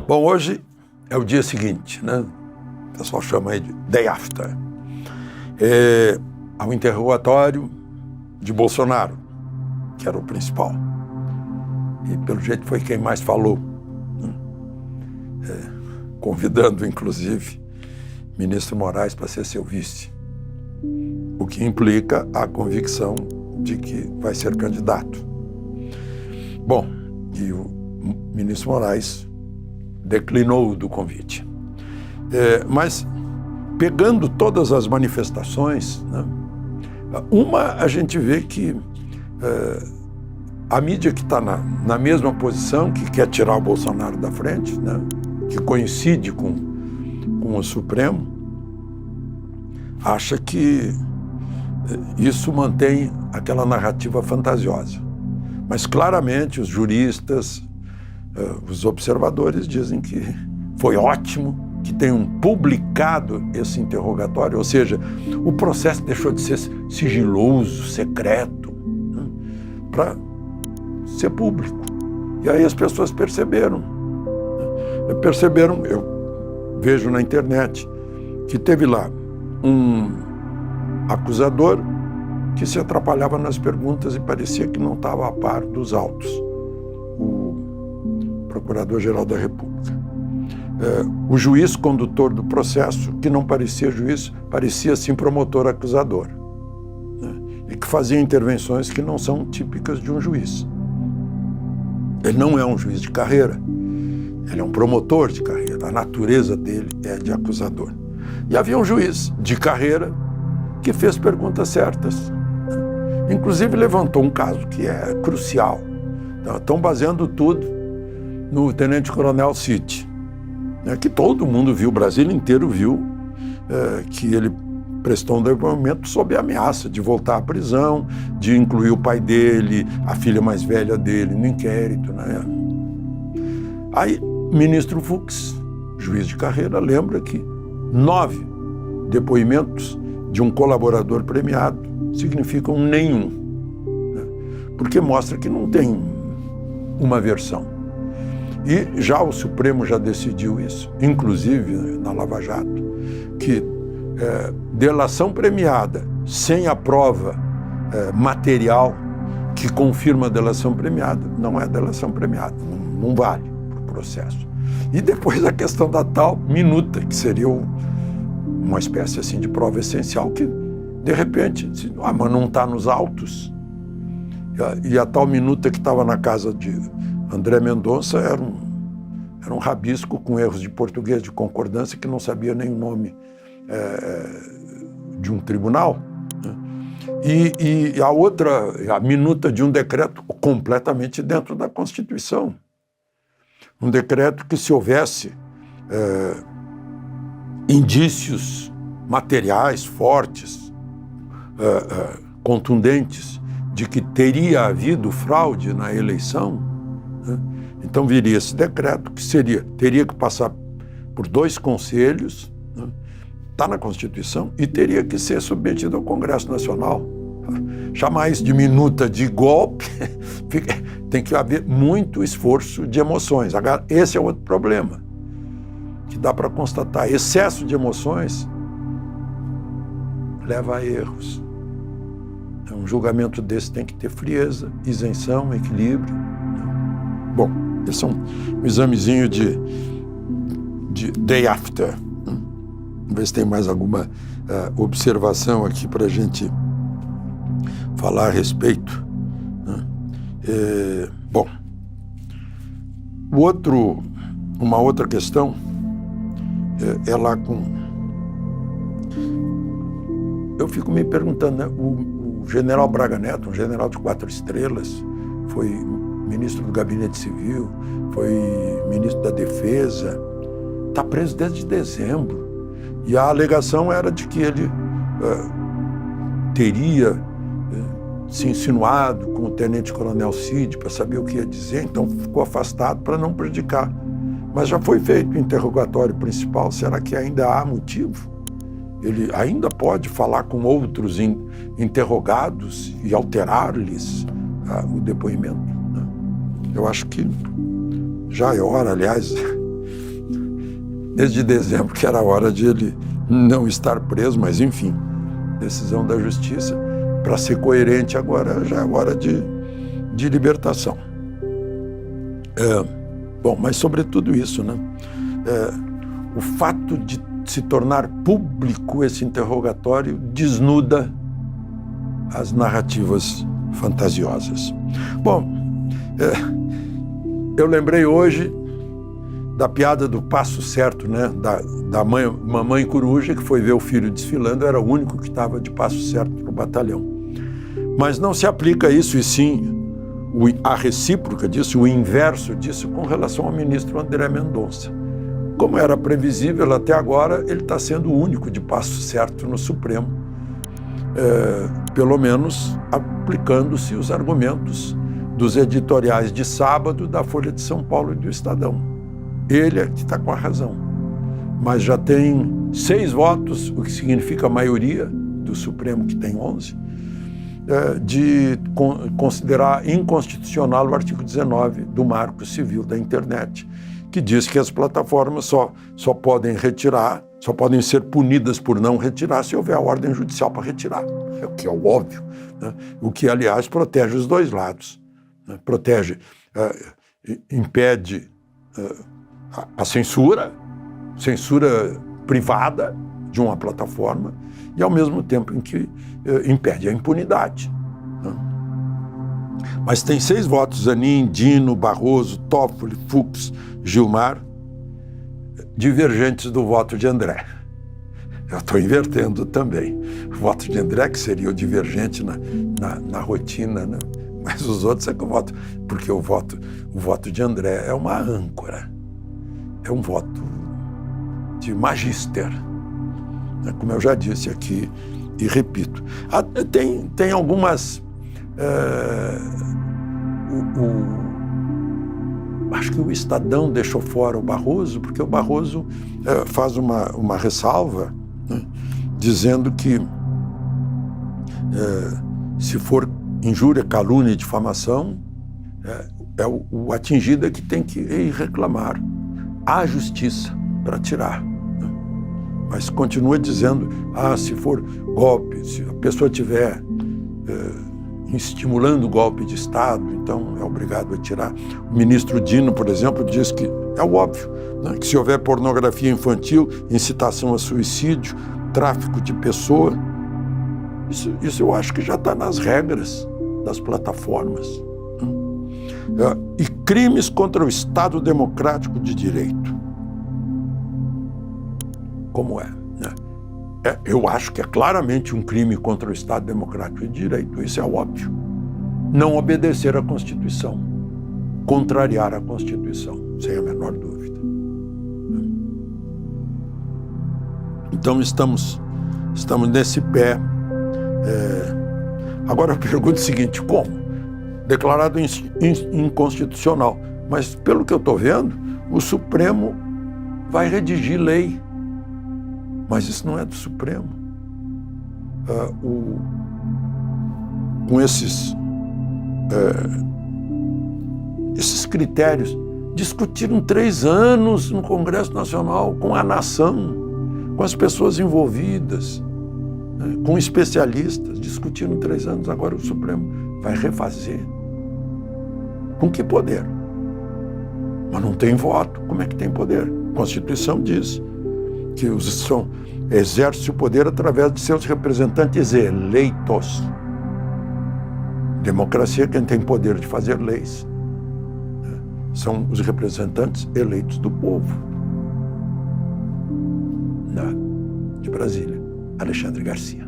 Bom, hoje é o dia seguinte, né? O pessoal chama aí de day after. Ao interrogatório de Bolsonaro, que era o principal. E pelo jeito foi quem mais falou, né? Convidando, inclusive, o ministro Moraes para ser seu vice. O que implica a convicção de que vai ser candidato. Bom, e o ministro Moraes declinou do convite. Mas, pegando todas as manifestações, né, uma a gente vê que a mídia que está na mesma posição, que quer tirar o Bolsonaro da frente, né, que coincide com o Supremo, acha que isso mantém aquela narrativa fantasiosa. Mas claramente os juristas, os observadores dizem que foi ótimo que tenham publicado esse interrogatório, ou seja, o processo deixou de ser sigiloso, secreto, né, para ser público. E aí as pessoas perceberam, eu vejo na internet, que teve lá um acusador que se atrapalhava nas perguntas e parecia que não estava a par dos autos, o Procurador-Geral da República. O juiz condutor do processo, que não parecia juiz, parecia sim promotor acusador, né? E que fazia intervenções que não são típicas de um juiz. Ele não é um juiz de carreira, ele é um promotor de carreira, a natureza dele é de acusador. E havia um juiz de carreira que fez perguntas certas, né? Inclusive levantou um caso que é crucial. Estão baseando tudo no tenente-coronel Cid, né, que todo mundo viu, o Brasil inteiro viu, que ele prestou um depoimento sob ameaça de voltar à prisão, de incluir o pai dele, a filha mais velha dele no inquérito, né? Aí, ministro Fux, juiz de carreira, lembra que 9 depoimentos de um colaborador premiado significam nenhum, né? Porque mostra que não tem uma versão. E já o Supremo já decidiu isso, inclusive na Lava Jato, que delação premiada sem a prova material que confirma a delação premiada não é delação premiada, não vale para o processo. E depois a questão da tal minuta, que seria uma espécie assim de prova essencial, que de repente, mas não está nos autos. E a tal minuta que estava na casa de André Mendonça era um rabisco com erros de português de concordância que não sabia nem o nome de um tribunal, né? E a outra, a minuta de um decreto completamente dentro da Constituição. Um decreto que, se houvesse indícios materiais fortes, contundentes, de que teria havido fraude na eleição, né? Então viria esse decreto que teria que passar por 2 conselhos, né? Está na Constituição, e teria que ser submetido ao Congresso Nacional. Chamar isso de minuta de golpe, tem que haver muito esforço de emoções. Agora, esse é outro problema, que dá para constatar. Excesso de emoções leva a erros. Um julgamento desse tem que ter frieza, isenção, equilíbrio. Bom, esse é um examezinho de day after. Vamos ver se tem mais alguma observação aqui para a gente falar a respeito, né? Bom, uma outra questão é lá com... Eu fico me perguntando, né? O general Braga Neto, um general de 4 estrelas, foi ministro do Gabinete Civil, foi ministro da Defesa, está preso desde dezembro. E a alegação era de que ele teria se insinuado com o tenente-coronel Cid para saber o que ia dizer, então ficou afastado para não prejudicar. Mas já foi feito o interrogatório principal, será que ainda há motivo? Ele ainda pode falar com outros interrogados e alterar-lhes o depoimento, né? Eu acho que já é hora, aliás, desde dezembro, que era a hora de ele não estar preso, mas enfim, decisão da justiça. Para ser coerente agora, já é hora de libertação. Bom, mas sobre tudo isso, né? O fato de se tornar público esse interrogatório desnuda as narrativas fantasiosas. Bom, eu lembrei hoje da piada do passo certo, né? Da mamãe coruja que foi ver o filho desfilando, era o único que estava de passo certo para o batalhão. Mas não se aplica isso, e sim a recíproca disso, o inverso disso, com relação ao ministro André Mendonça. Como era previsível, até agora ele está sendo o único de passo certo no Supremo, pelo menos aplicando-se os argumentos dos editoriais de sábado da Folha de São Paulo e do Estadão. Ele é que está com a razão, mas já tem 6 votos, o que significa a maioria do Supremo, que tem 11, de considerar inconstitucional o artigo 19 do Marco Civil da Internet, que diz que as plataformas só podem retirar, só podem ser punidas por não retirar se houver a ordem judicial para retirar, o que é o óbvio, né? O que, aliás, protege os dois lados, né? Protege, impede a censura privada de uma plataforma e, ao mesmo tempo, em que impede a impunidade, né? Mas tem 6 votos, Zanin, Dino, Barroso, Toffoli, Fux, Gilmar, divergentes do voto de André. Eu estou invertendo também. O voto de André, que seria o divergente na rotina, né? Mas os outros é que eu voto, porque o voto de André é uma âncora, é um voto de magíster, né? Como eu já disse aqui e repito. Tem algumas... acho que o Estadão deixou fora o Barroso, porque o Barroso faz uma ressalva, né, dizendo que se for injúria, calúnia e difamação, o atingido é que tem que ir reclamar à justiça para tirar, né? Mas continua dizendo, se for golpe, se a pessoa tiver estimulando o golpe de Estado, então é obrigado a tirar. O ministro Dino, por exemplo, diz que é o óbvio, né, que se houver pornografia infantil, incitação a suicídio, tráfico de pessoa, isso eu acho que já está nas regras das plataformas, né? E crimes contra o Estado Democrático de Direito. Como é, né? Eu acho que é claramente um crime contra o Estado Democrático de Direito, isso é óbvio. Não obedecer à Constituição, contrariar a Constituição, sem a menor dúvida. Então estamos nesse pé. Agora eu pergunto o seguinte, como? Declarado inconstitucional, mas pelo que eu estou vendo, o Supremo vai redigir lei. Mas isso não é do Supremo. Com esses critérios, discutiram 3 anos no Congresso Nacional com a nação, com as pessoas envolvidas, né, com especialistas, discutiram 3 anos, agora o Supremo vai refazer. Com que poder? Mas não tem voto, como é que tem poder? A Constituição diz que exerce o poder através de seus representantes eleitos. Democracia é quem tem poder de fazer leis. São os representantes eleitos do povo. De Brasília, Alexandre Garcia.